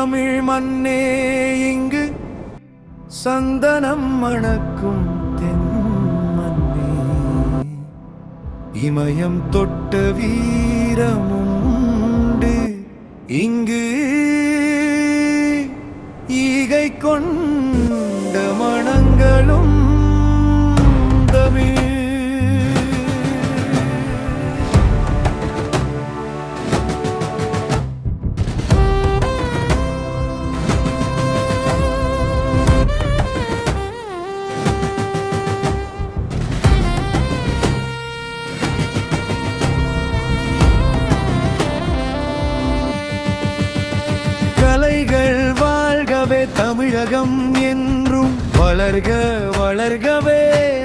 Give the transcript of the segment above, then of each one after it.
தமிழ் மண்ணே இங்கு சந்தனம் மணக்கும் தென் மண்ணே, இமயம் தொட்ட வீரமுண்டு இங்கு, ஈகை கொண்ட மனங்களும் தமிழ். கலைகள் வாழ்கவே தமிழகம் என்றும் வளர்க வளர்கவே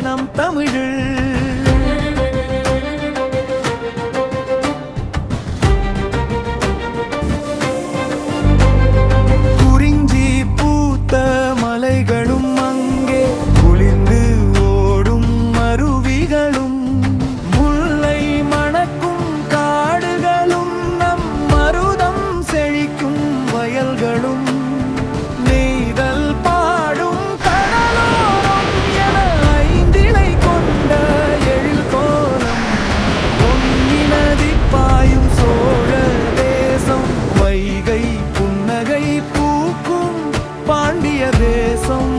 நம் தமிழில். குறிஞ்சி பூத்த மலைகளும் அங்கே குளிர்ந்து ஓடும் அருவிகளும், முல்லை மணக்கும் காடுகளும் நம் மருதம் செழிக்கும் வயல்களும், நெய்தல் பாடும் கடலோரம் என ஐந்திலை கொண்ட எழில் கோலம், பொன்னி நதி பாயும் சோழ தேசம், வைகை புன்னகை பூக்கும் பாண்டிய தேசம்.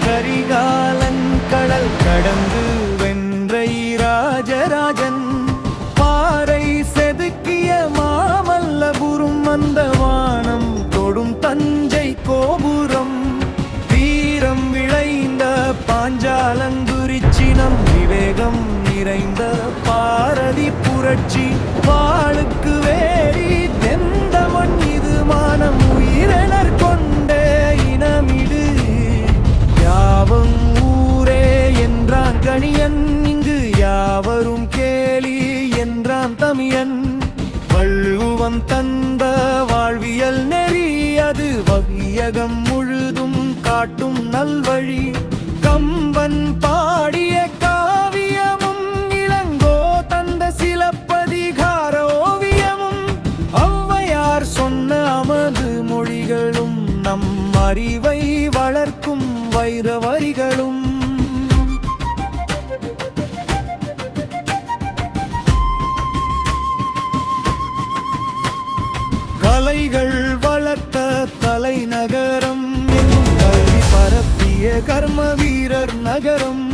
கரிகாலன் கடல் கடந்து வென்ற ராஜராஜன், பாறை செதுக்கிய மாமல்லபுரம், அந்த வானம் தொடும் தஞ்சை கோபுரம், வீரம் விளைந்த பாஞ்சாலங்குறிச்சினம், விவேகம் நிறைந்த பாரதி புரட்சி, வாளுக்கு வேரி தெந்தமன் இது மானம், உயிரெனர் கொண்ட இனமிடு யாவம் ஊரே என்றான் கணியன், இங்கு யாவரும் கேலி என்றான் தமியன். வள்ளுவம் தந்த வாழ்வியல் நெறி அது வையகம் முழுதும் காட்டும் நல்வழி, கம்பன் பாடிய காவியமும் இளங்கோ தந்த சிலப்பதிகார ஓவியமும், ஔவையார் சொன்ன அமது மொழிகளும் நம் அறிவை வளர்க்கும் வைர வரிகளும். கலைகள் வளர்த்த தலைநகரம், கல்வி பரப்பிய கர்ம வீரர் நகரம்,